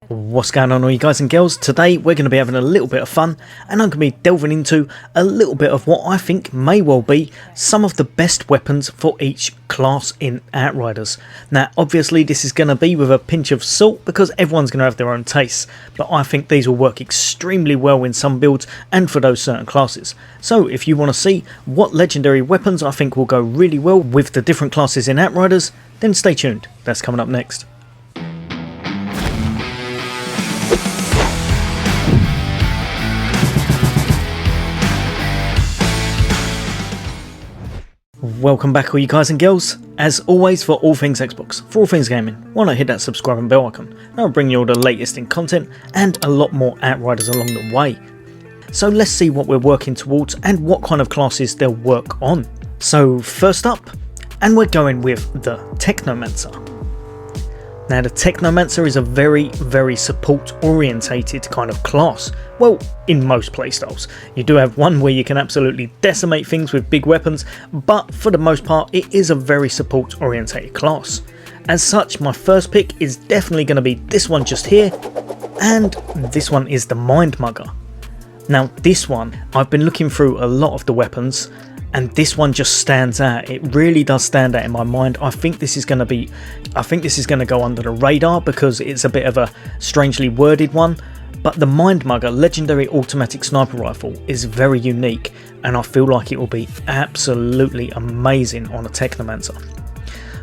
What's going on all you guys and girls? Today we're going to be having a little bit of fun and I'm going to be delving into a little bit of what I think may well be some of the best weapons for each class in Outriders. Now obviously this is going to be with a pinch of salt because everyone's going to have their own tastes, but I think these will work extremely well in some builds and for those certain classes. So if you want to see what legendary weapons I think will go really well with the different classes in Outriders, then stay tuned, that's coming up next. Welcome back all you guys and girls. As always, for all things Xbox, for all things gaming, why not hit that subscribe and bell icon, and I'll bring you all the latest in content and a lot more Outriders along the way. So let's see what we're working towards and what kind of classes they'll work on. So first up, and we're going with the Technomancer. Now the Technomancer is a very support orientated kind of class. Well, in most playstyles. You do have one where you can absolutely decimate things with big weapons, but for the most part it is a very support orientated class. As such, my first pick is definitely going to be this one just here, and this one is the Mind Mugger. Now this one, I've been looking through a lot of the weapons, and this one just stands out. It really does stand out in my mind. I think this is going to go under the radar because it's a bit of a strangely worded one. But the Mind Mugger legendary automatic sniper rifle is very unique, and I feel like it will be absolutely amazing on a Technomancer.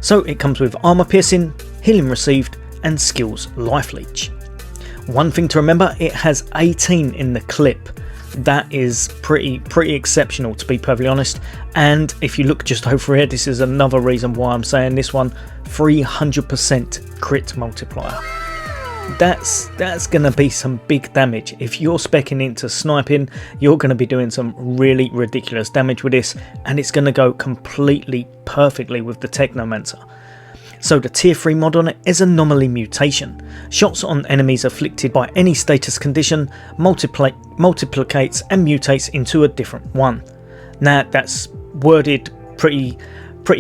So it comes with armor piercing, healing received, and skills life leech. One thing to remember, it has 18 in the clip. That is pretty exceptional, to be perfectly honest. And if you look just over here, this is another reason why I'm saying this one, 300% crit multiplier. That's going to be some big damage. If you're speccing into sniping, you're going to be doing some really ridiculous damage with this, and it's going to go completely perfectly with the Technomancer. So the tier 3 mod on it is Anomaly Mutation. Shots on enemies afflicted by any status condition multiplicates and mutates into a different one. Now that's worded pretty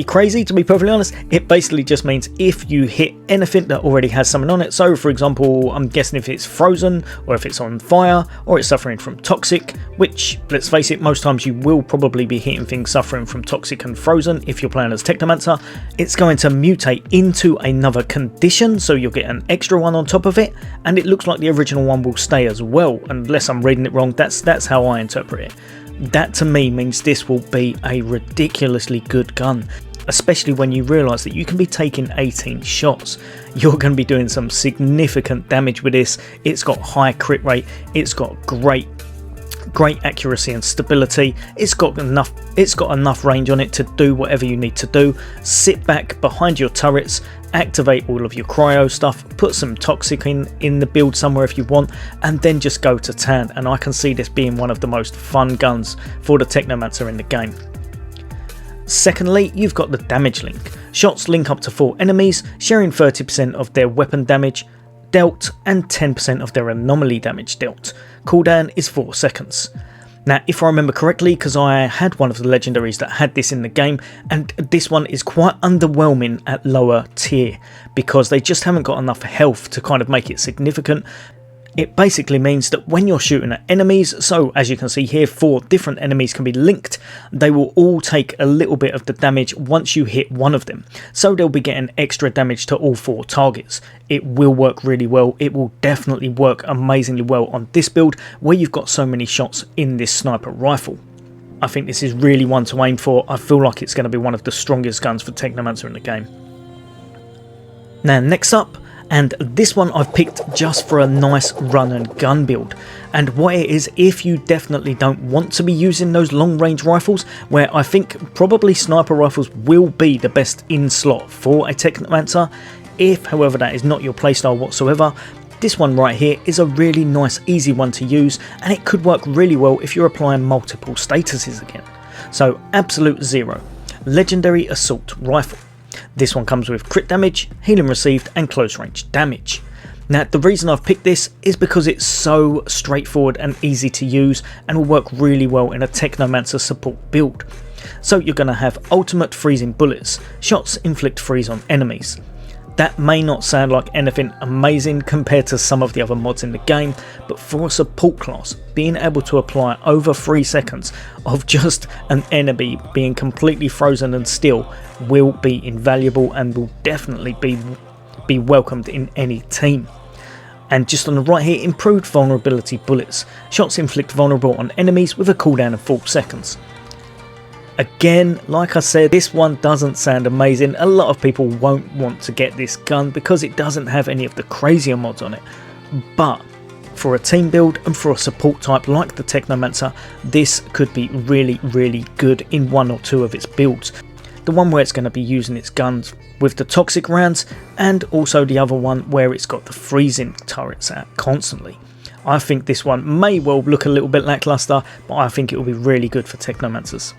crazy, to be perfectly honest. It basically just means if you hit anything that already has something on it, so for example, I'm guessing if it's frozen, or if it's on fire, or it's suffering from toxic, which, let's face it, most times you will probably be hitting things suffering from toxic and frozen if you're playing as Technomancer, it's going to mutate into another condition, so you'll get an extra one on top of it, and it looks like the original one will stay as well, unless I'm reading it wrong. That's how I interpret it. That to me means this will be a ridiculously good gun, especially when you realise that you can be taking 18 shots. You're going to be doing some significant damage with this. It's got high crit rate, it's got great accuracy and stability, it's got enough range on it to do whatever you need to do. Sit back behind your turrets, activate all of your cryo stuff, put some toxic in the build somewhere if you want, and then just go to town. And I can see this being one of the most fun guns for the Technomancer in the game. Secondly, you've got the damage link. Shots link up to 4 enemies, sharing 30% of their weapon damage dealt and 10% of their anomaly damage dealt. Cooldown is 4 seconds. Now if I remember correctly, because I had one of the legendaries that had this in the game, and this one is quite underwhelming at lower tier because they just haven't got enough health to kind of make it significant. It basically means that when you're shooting at enemies, so as you can see here, 4 different enemies can be linked, they will all take a little bit of the damage once you hit one of them. So they'll be getting extra damage to all 4 targets. It will work really well. It will definitely work amazingly well on this build where you've got so many shots in this sniper rifle. I think this is really one to aim for. I feel like it's going to be one of the strongest guns for Technomancer in the game. Now next up, and this one I've picked just for a nice run and gun build, and what it is, if you definitely don't want to be using those long range rifles, where I think probably sniper rifles will be the best in slot for a Technomancer, if however that is not your playstyle whatsoever, this one right here is a really nice easy one to use, and it could work really well if you're applying multiple statuses again. So Absolute Zero, Legendary Assault Rifle. This one comes with crit damage, healing received, and close range damage. Now the reason I've picked this is because it's so straightforward and easy to use and will work really well in a Technomancer support build. So you're going to have ultimate freezing bullets, shots inflict freeze on enemies. That may not sound like anything amazing compared to some of the other mods in the game, but for a support class, being able to apply over 3 seconds of just an enemy being completely frozen and still will be invaluable and will definitely be welcomed in any team. And just on the right here, improved vulnerability bullets. Shots inflict vulnerable on enemies with a cooldown of 4 seconds. Again, like I said, this one doesn't sound amazing. A lot of people won't want to get this gun because it doesn't have any of the crazier mods on it. But for a team build and for a support type like the Technomancer, this could be really, really good in 1 or 2 of its builds. The one where it's going to be using its guns with the toxic rounds, and also the other one where it's got the freezing turrets out constantly. I think this one may well look a little bit lackluster, but I think it will be really good for Technomancers.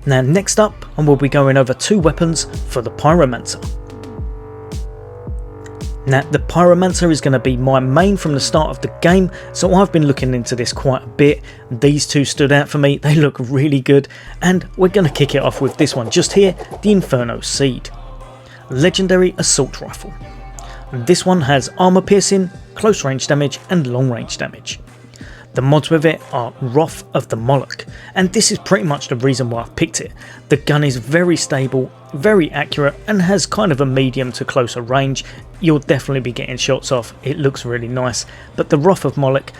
Now next up, and we'll be going over 2 weapons for the Pyromancer. Now the Pyromancer is going to be my main from the start of the game, so I've been looking into this quite a bit. These 2 stood out for me, they look really good, and we're going to kick it off with this one just here, the Inferno Seed. Legendary Assault Rifle. This one has armor piercing, close range damage and long range damage. The mods with it are Wrath of the Moloch, and this is pretty much the reason why I've picked it. The gun is very stable, very accurate, and has kind of a medium to closer range. You'll definitely be getting shots off, it looks really nice. But the Wrath of Moloch,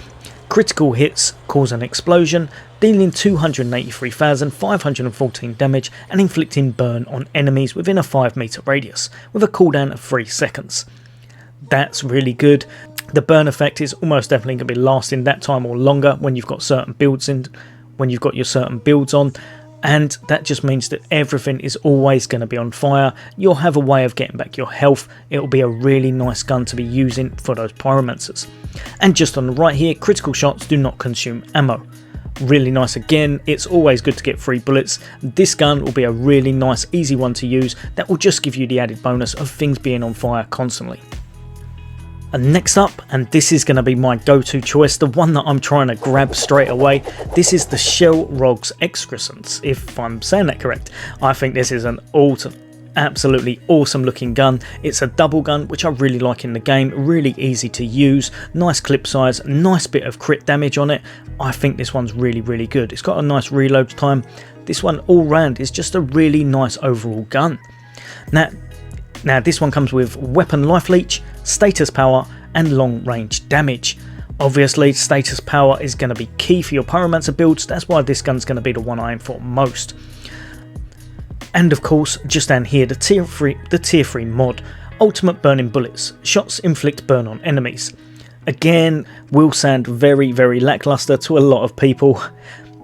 critical hits cause an explosion, dealing 283,514 damage and inflicting burn on enemies within a 5 meter radius, with a cooldown of 3 seconds. That's really good. The burn effect is almost definitely going to be lasting that time or longer when you've got certain builds in, when you've got your certain builds on, and that just means that everything is always going to be on fire. You'll have a way of getting back your health. It'll be a really nice gun to be using for those Pyromancers. And just on the right here, critical shots do not consume ammo. Really nice again, it's always good to get free bullets. This gun will be a really nice easy one to use that will just give you the added bonus of things being on fire constantly. And next up, and this is going to be my go-to choice, the one that I'm trying to grab straight away, this is the Shell Rogue's Excrescence, if I'm saying that correct. I think this is an absolutely awesome looking gun. It's a double gun, which I really like in the game, really easy to use, nice clip size, nice bit of crit damage on it. I think this one's really, really good. It's got a nice reload time. This one all round is just a really nice overall gun. Now this one comes with weapon life leech, status power and long range damage. Obviously status power is going to be key for your Pyromancer builds, that's why this gun's going to be the one I aim for most. And of course, just down here, the tier 3 mod, ultimate burning bullets, shots inflict burn on enemies. Again, will sound very, very lackluster to a lot of people,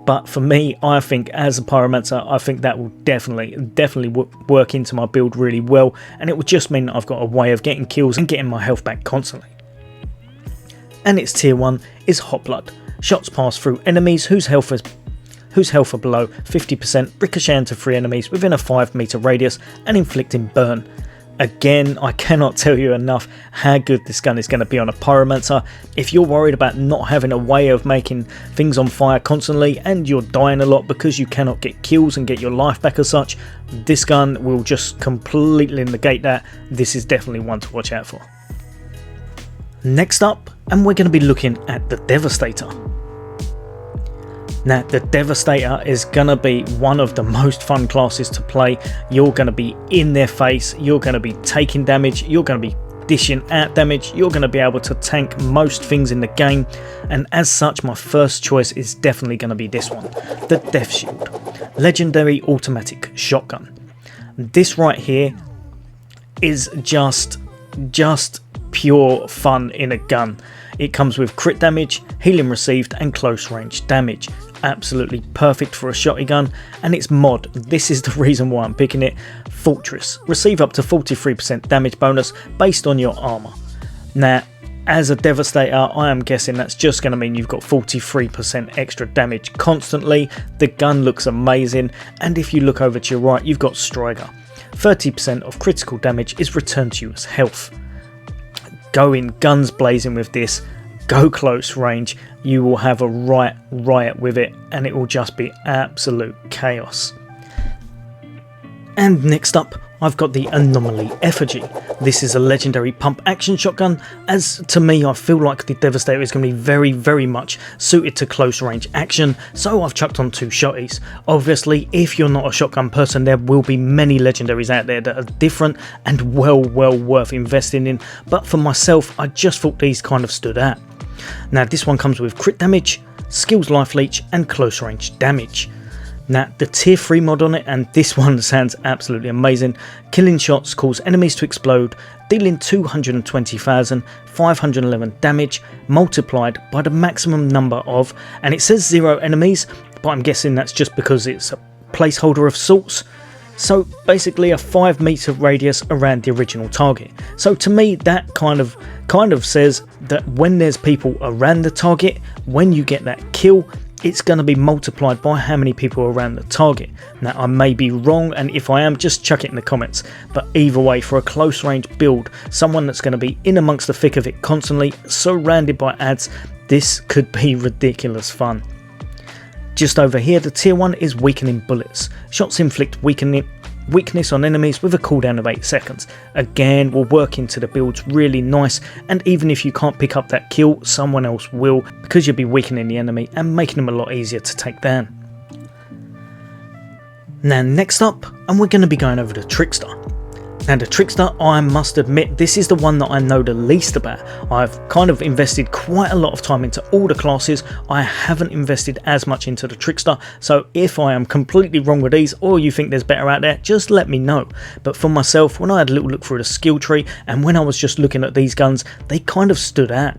but for me, I think as a Pyromancer, I think that will definitely work into my build really well, and it will just mean that I've got a way of getting kills and getting my health back constantly. And its tier 1 is Hot Blood. Shots pass through enemies whose health are below 50%, ricocheting to 3 enemies within a 5 meter radius and inflicting burn. Again, I cannot tell you enough how good this gun is going to be on a Pyromancer. If you're worried about not having a way of making things on fire constantly and you're dying a lot because you cannot get kills and get your life back as such, this gun will just completely negate that. This is definitely one to watch out for. Next up, and we're going to be looking at the Devastator. Now the Devastator is going to be one of the most fun classes to play. You're going to be in their face, you're going to be taking damage, you're going to be dishing out damage, you're going to be able to tank most things in the game, and as such my first choice is definitely going to be this one, the Death Shield, legendary automatic shotgun. This right here is just pure fun in a gun. It comes with crit damage, healing received and close range damage. Absolutely perfect for a shotgun, and its mod, this is the reason why I'm picking it, Fortress. Receive up to 43% damage bonus based on your armor. Now as a Devastator, I am guessing that's just going to mean you've got 43% extra damage constantly. The gun looks amazing, and if you look over to your right, you've got Striker. 30% of critical damage is returned to you as health. Go in guns blazing with this, go close range, you will have a riot with it, and it will just be absolute chaos. And next up, I've got the Anomaly Effigy. This is a legendary pump action shotgun, as to me I feel like the Devastator is going to be very much suited to close range action, so I've chucked on 2 shotties. Obviously, if you're not a shotgun person, there will be many legendaries out there that are different and well worth investing in, but for myself I just thought these kind of stood out. Now this one comes with crit damage, skills life leech and close range damage. Now the tier 3 mod on it, and this one sounds absolutely amazing. Killing shots cause enemies to explode, dealing 220,511 damage multiplied by the maximum number of, and it says 0 enemies, but I'm guessing that's just because it's a placeholder of sorts. So basically a 5 meter radius around the original target. So to me that kind of says that when there's people around the target, when you get that kill, it's going to be multiplied by how many people are around the target. Now I may be wrong, and if I am, just chuck it in the comments, but either way, for a close range build, someone that's going to be in amongst the thick of it constantly, surrounded by ads, this could be ridiculous fun. Just over here, the tier 1 is weakening bullets. Shots inflict weakness on enemies with a cooldown of 8 seconds. Again, will work into the builds really nice, and even if you can't pick up that kill, someone else will, because you'll be weakening the enemy and making them a lot easier to take down. Now next up, and we're going to be going over the Trickster. Now the Trickster, I must admit, this is the one that I know the least about. I've kind of invested quite a lot of time into all the classes. I haven't invested as much into the Trickster, so if I am completely wrong with these, or you think there's better out there, just let me know. But for myself, when I had a little look through the skill tree, and when I was just looking at these guns, they kind of stood out.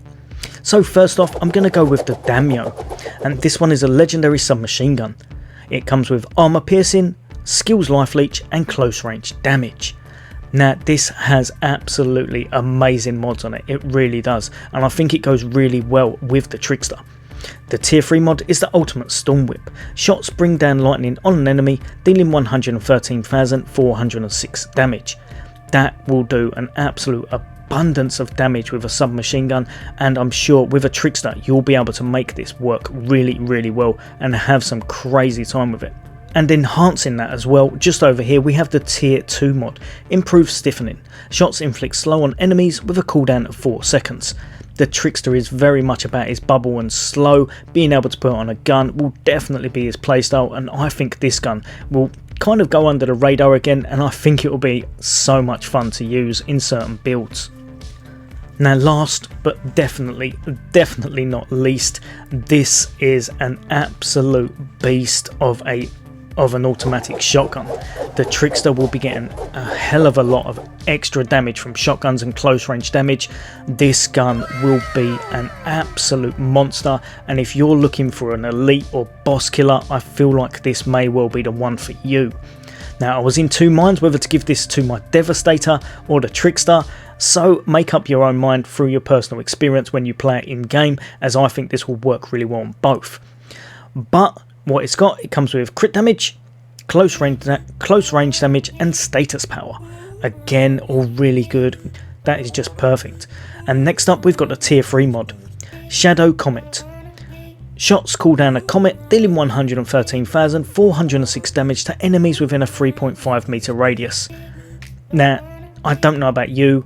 So first off, I'm going to go with the Damio, and this one is a legendary submachine gun. It comes with armor piercing, skills life leech, and close range damage. Now this has absolutely amazing mods on it, it really does, and I think it goes really well with the Trickster. The tier 3 mod is the ultimate Storm Whip. Shots bring down lightning on an enemy, dealing 113,406 damage. That will do an absolute abundance of damage with a submachine gun, and I'm sure with a Trickster you'll be able to make this work really well and have some crazy time with it. And enhancing that as well, just over here we have the tier 2 mod, improved stiffening. Shots inflict slow on enemies with a cooldown of 4 seconds. The Trickster is very much about his bubble and slow, being able to put on a gun will definitely be his playstyle, and I think this gun will kind of go under the radar again, and I think it will be so much fun to use in certain builds. Now last but definitely not least, this is an absolute beast of an automatic shotgun. The Trickster will be getting a hell of a lot of extra damage from shotguns and close range damage. This gun will be an absolute monster, and if you're looking for an elite or boss killer, I feel like this may well be the one for you. Now I was in 2 minds whether to give this to my Devastator or the Trickster, so make up your own mind through your personal experience when you play it in game, as I think this will work really well on both. But what it's got, it comes with crit damage, close range damage and status power. Again, all really good. That is just perfect. And next up we've got the tier 3 mod, Shadow Comet. Shots call down a comet, dealing 113,406 damage to enemies within a 3.5 meter radius. Now, I don't know about you,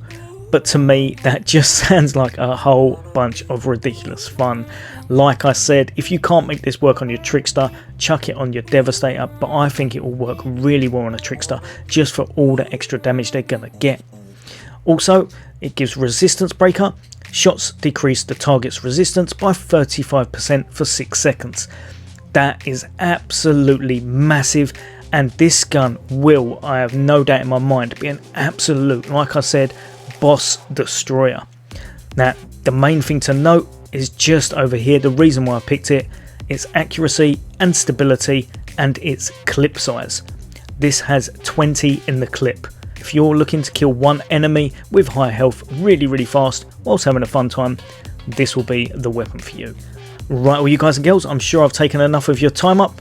but to me that just sounds like a whole bunch of ridiculous fun. Like I said, if you can't make this work on your Trickster, chuck it on your Devastator, but I think it will work really well on a Trickster just for all the extra damage they're gonna get. Also, it gives resistance breaker. Shots decrease the target's resistance by 35% for 6 seconds. That is absolutely massive, and this gun will, I have no doubt in my mind, be an absolute, like I said, boss destroyer. Now the main thing to note is just over here, the reason why I picked it, its accuracy and stability and its clip size. This has 20 in the clip. If you're looking to kill one enemy with high health really fast whilst having a fun time, this will be the weapon for you. Right, well you guys and girls, I'm sure I've taken enough of your time up.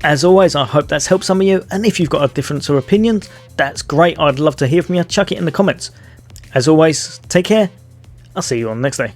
As always, I hope that's helped some of you, and if you've got a difference or opinion, that's great. I'd love to hear from you. Chuck it in the comments. As always, take care. I'll see you on the next day.